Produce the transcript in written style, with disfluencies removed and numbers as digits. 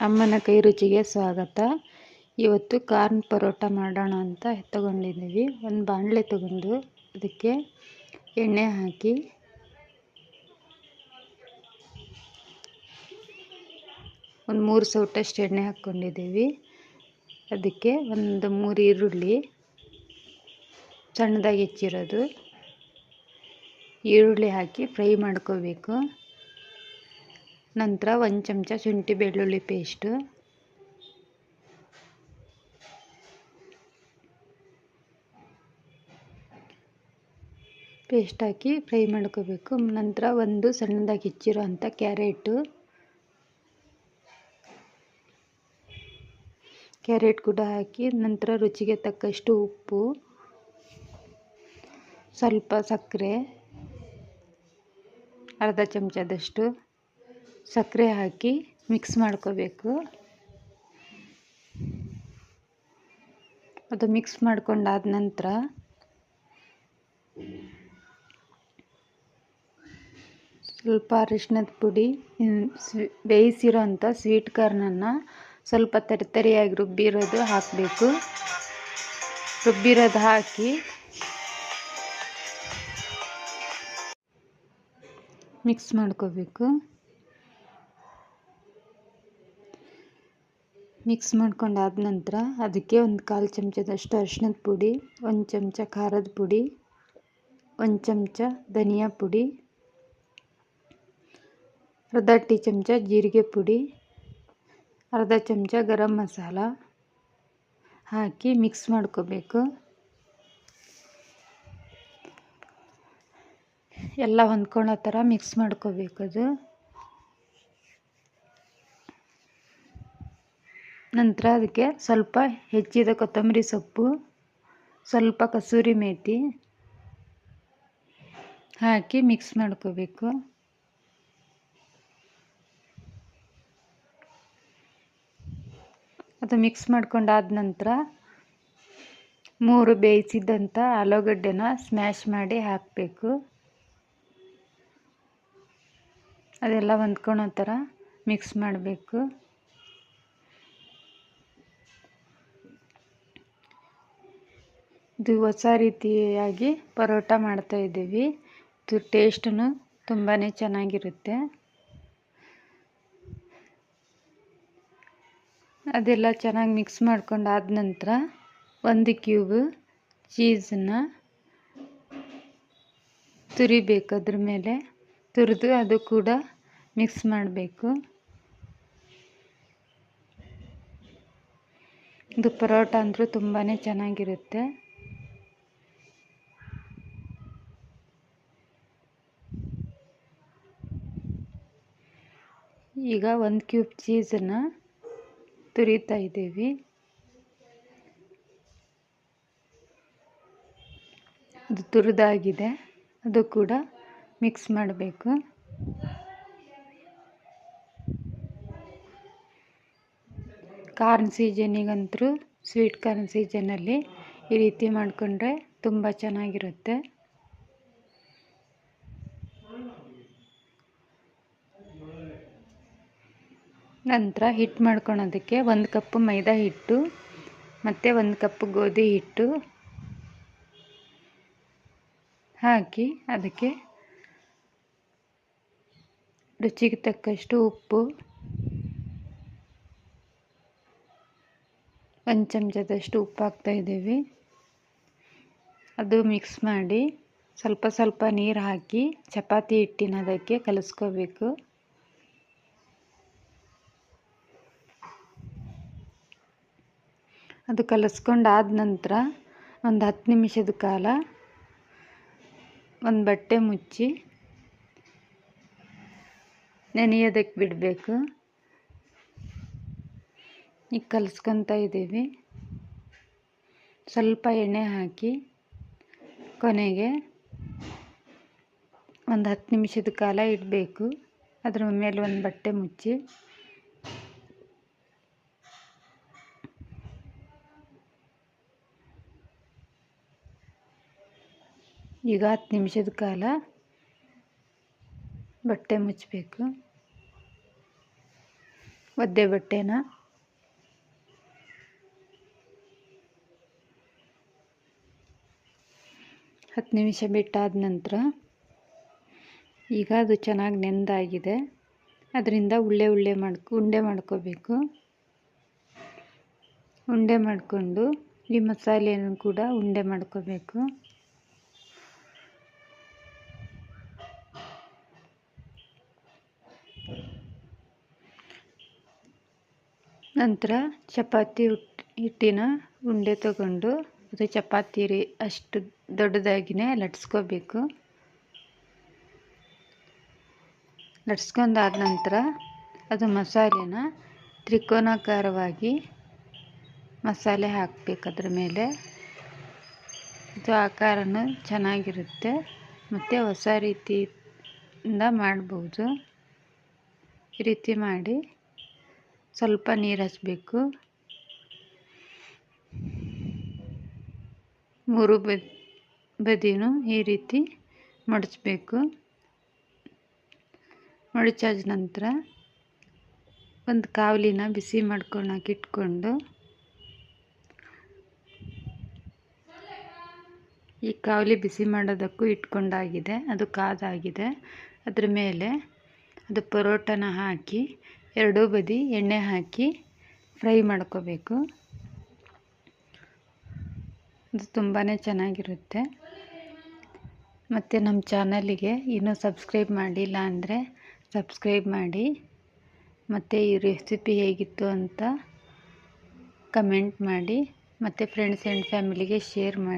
ಅಮ್ಮನ ಕೈ ರುಚಿಗೆ ಸ್ವಾಗತ. ಇವತ್ತು ಕಾರ್ನ್ ಪರೋಟ ಮಾಡೋಣ ಅಂತ ತಗೊಂಡಿದ್ದೀವಿ. ಒಂದು ಬಾಣಲೆ ತಗೊಂಡು ಅದಕ್ಕೆ ಎಣ್ಣೆ ಹಾಕಿ ಒಂದು 3 ಸೌಟಷ್ಟು ಎಣ್ಣೆ ಹಾಕ್ಕೊಂಡಿದ್ದೀವಿ. ಅದಕ್ಕೆ ಒಂದು 3 ಈರುಳ್ಳಿ ಸಣ್ಣದಾಗಿ ಹೆಚ್ಚಿರೋದು ಈರುಳ್ಳಿ ಹಾಕಿ ಫ್ರೈ ಮಾಡ್ಕೋಬೇಕು. ನಂತರ 1 ಚಮಚ ಶುಂಠಿ ಬೆಳ್ಳುಳ್ಳಿ ಪೇಸ್ಟ್, ಹಾಕಿ ಫ್ರೈ ಮಾಡ್ಕೋಬೇಕು. ನಂತರ ಒಂದು ಸಣ್ಣದಾಗಿ ಹೆಚ್ಚಿರೋ ಅಂಥ ಕ್ಯಾರೆಟ್ ಕೂಡ ಹಾಕಿ, ನಂತರ ರುಚಿಗೆ ತಕ್ಕಷ್ಟು ಉಪ್ಪು, ಸ್ವಲ್ಪ ಸಕ್ಕರೆ, ಅರ್ಧ ಚಮಚದಷ್ಟು ಸಕ್ಕರೆ ಹಾಕಿ ಮಿಕ್ಸ್ ಮಾಡ್ಕೋಬೇಕು. ಅದು ಮಿಕ್ಸ್ ಮಾಡ್ಕೊಂಡಾದ ನಂತರ ಸ್ವಲ್ಪ ಅರಿಶಿಣದ ಪುಡಿ, ಬೇಯಿಸಿರೋ ಅಂಥ ಸ್ವೀಟ್ ಕಾರ್ನನ್ನು ಸ್ವಲ್ಪ ತರಿಯಾಗಿ ರುಬ್ಬಿರೋದು ಹಾಕಬೇಕು. ರುಬ್ಬಿರೋದು ಹಾಕಿ ಮಿಕ್ಸ್ ಮಾಡ್ಕೋಬೇಕು. ಮಿಕ್ಸ್ ಮಾಡ್ಕೊಂಡಾದ ನಂತರ ಅದಕ್ಕೆ ಒಂದು 1/4 ಚಮಚದಷ್ಟು ಅರಿಶಿಣದ ಪುಡಿ, 1 ಚಮಚ ಖಾರದ ಪುಡಿ, 1 ಚಮಚ ಧನಿಯಾ ಪುಡಿ, ಅರ್ಧ ಟೀ ಚಮಚ ಜೀರಿಗೆ ಪುಡಿ, ಅರ್ಧ ಚಮಚ ಗರಂ ಮಸಾಲ ಹಾಕಿ ಮಿಕ್ಸ್ ಮಾಡ್ಕೋಬೇಕು. ಎಲ್ಲ ಹೊಂದ್ಕೊಳ್ಳೋ ಥರ ಮಿಕ್ಸ್ ಮಾಡ್ಕೋಬೇಕು. ಅದು ನಂತರ ಅದಕ್ಕೆ ಸ್ವಲ್ಪ ಹೆಚ್ಚಿದ ಕೊತ್ತಂಬರಿ ಸೊಪ್ಪು, ಸ್ವಲ್ಪ ಕಸೂರಿ ಮೇಥಿ ಹಾಕಿ ಮಿಕ್ಸ್ ಮಾಡ್ಕೋಬೇಕು. ಅದು ಮಿಕ್ಸ್ ಮಾಡ್ಕೊಂಡಾದ ನಂತರ 3 ಬೇಯಿಸಿದಂಥ ಆಲೂಗಡ್ಡೆನ ಸ್ಮ್ಯಾಶ್ ಮಾಡಿ ಹಾಕಬೇಕು. ಅದೆಲ್ಲ ಹೊಂದ್ಕೊಳ್ಳೋ ಥರ ಮಿಕ್ಸ್ ಮಾಡಬೇಕು. ಇದು ಹೊಸ ರೀತಿಯಾಗಿ ಪರೋಟ ಮಾಡ್ತಾಯಿದ್ದೀವಿ. ಇದು ಟೇಸ್ಟೂ ತುಂಬಾ ಚೆನ್ನಾಗಿರುತ್ತೆ. ಅದೆಲ್ಲ ಚೆನ್ನಾಗಿ ಮಿಕ್ಸ್ ಮಾಡ್ಕೊಂಡಾದ ನಂತರ 1 ಕ್ಯೂಬ್ ಚೀಸನ್ನು ತುರಿಬೇಕು. ಅದ್ರ ಮೇಲೆ ತುರಿದು ಅದು ಕೂಡ ಮಿಕ್ಸ್ ಮಾಡಬೇಕು. ಇದು ಪರೋಟ ಅಂದರೂ ತುಂಬಾ ಚೆನ್ನಾಗಿರುತ್ತೆ. ಈಗ 1 ಕ್ಯೂಬ್ ಚೀಸನ್ನು ತುರಿತಾ ಇದ್ದೀವಿ. ಅದು ತುರಿದಾಗಿದೆ, ಅದು ಕೂಡ ಮಿಕ್ಸ್ ಮಾಡಬೇಕು. ಕಾರ್ನ್ ಸೀಸನಿಗಂತೂ ಸ್ವೀಟ್ ಕಾರ್ನ್ ಸೀಸನಲ್ಲಿ ಈ ರೀತಿ ಮಾಡಿಕೊಂಡ್ರೆ ತುಂಬ ಚೆನ್ನಾಗಿರುತ್ತೆ. ನಂತರ ಹಿಟ್ಟು ಮಾಡ್ಕೊಳೋದಕ್ಕೆ 1 ಕಪ್ ಮೈದಾ ಹಿಟ್ಟು ಮತ್ತು 1 ಕಪ್ ಗೋಧಿ ಹಿಟ್ಟು ಹಾಕಿ ಅದಕ್ಕೆ ರುಚಿಗೆ ತಕ್ಕಷ್ಟು ಉಪ್ಪು, 1 ಚಮಚದಷ್ಟು ಉಪ್ಪು ಹಾಕ್ತಾಯಿದ್ದೀವಿ. ಅದು ಮಿಕ್ಸ್ ಮಾಡಿ ಸ್ವಲ್ಪ ನೀರು ಹಾಕಿ ಚಪಾತಿ ಹಿಟ್ಟಿನದಕ್ಕೆ ಕಲಿಸ್ಕೋಬೇಕು. ಅದು ಕಲಿಸ್ಕೊಂಡಾದ ನಂತರ ಒಂದು 10 ನಿಮಿಷದ ಕಾಲ ಒಂದು ಬಟ್ಟೆ ಮುಚ್ಚಿ ನೆನೆಯೋದಕ್ಕೆ ಬಿಡಬೇಕು. ಈಗ ಕಲಿಸ್ಕೊತಾ ಇದ್ದೀವಿ. ಸ್ವಲ್ಪ ಎಣ್ಣೆ ಹಾಕಿ ಕೊನೆಗೆ ಒಂದು 10 ನಿಮಿಷದ ಕಾಲ ಇಡಬೇಕು. ಅದ್ರ ಮೇಲೆ ಒಂದು ಬಟ್ಟೆ ಮುಚ್ಚಿ ಈಗ 10 ನಿಮಿಷದ ಕಾಲ ಬಟ್ಟೆ ಮುಚ್ಚಬೇಕು. ಒದ್ದೆ ಬಟ್ಟೆನ ಹತ್ತು ನಿಮಿಷ ಬಿಟ್ಟಾದ ನಂತರ ಈಗ ಅದು ಚೆನ್ನಾಗಿ ನೆಂದಾಗಿದೆ. ಅದರಿಂದ ಉಂಡೆ ಮಾಡ್ಕೋಬೇಕು. ಉಂಡೆ ಮಾಡಿಕೊಂಡು ಈ ಮಸಾಲೆಯನ್ನು ಕೂಡ ಉಂಡೆ ಮಾಡ್ಕೋಬೇಕು. ನಂತರ ಚಪಾತಿ ಹಿಟ್ಟಿನ ಉಂಡೆ ತಗೊಂಡು ಅದು ಚಪಾತಿ ಅಷ್ಟು ದೊಡ್ಡದಾಗಿಯೇ ಲಟ್ಸ್ಕೋಬೇಕು. ಲಟ್ಸ್ಕೊಂಡಾದ ನಂತರ ಅದು ಮಸಾಲೆನ ತ್ರಿಕೋನಾಕಾರವಾಗಿ ಮಸಾಲೆ ಹಾಕಬೇಕು. ಅದ್ರ ಮೇಲೆ ಇದು ಆಕಾರನೂ ಚೆನ್ನಾಗಿರುತ್ತೆ ಮತ್ತು ಹೊಸ ರೀತಿಯಿಂದ ಮಾಡ್ಬೋದು. ಈ ರೀತಿ ಮಾಡಿ ಸ್ವಲ್ಪ ನೀರು ಹಚ್ಚಬೇಕು. ಮೂರು ಬದಿನೂ ಈ ರೀತಿ ಮಡಚಬೇಕು. ಮಡಚಾದ ನಂತರ ಒಂದು ಕಾವಲಿನ ಬಿಸಿ ಮಾಡ್ಕೊಳಕ್ಕೆ ಇಟ್ಕೊಂಡು ಈ ಕಾವಲಿ ಬಿಸಿ ಮಾಡೋದಕ್ಕೂ ಇಟ್ಕೊಂಡಾಗಿದೆ. ಅದು ಕಾದಾಗಿದೆ. ಅದ್ರ ಮೇಲೆ ಅದು ಪರೋಟನ ಹಾಕಿ ಎರಡೂ ಬದಿ ಎಣ್ಣೆ ಹಾಕಿ ಫ್ರೈ ಮಾಡ್ಕೋಬೇಕು. ಅದು ತುಂಬಾ ಚೆನ್ನಾಗಿರುತ್ತೆ. ಮತ್ತು ನಮ್ಮ ಚಾನಲಿಗೆ ಇನ್ನೂ ಸಬ್ಸ್ಕ್ರೈಬ್ ಮಾಡಿಲ್ಲ ಅಂದರೆ ಸಬ್ಸ್ಕ್ರೈಬ್ ಮಾಡಿ. ಮತ್ತು ಈ ರೆಸಿಪಿ ಹೇಗಿತ್ತು ಅಂತ ಕಮೆಂಟ್ ಮಾಡಿ. ಮತ್ತು ಫ್ರೆಂಡ್ಸ್ ಆ್ಯಂಡ್ ಫ್ಯಾಮಿಲಿಗೆ ಶೇರ್ ಮಾಡಿ.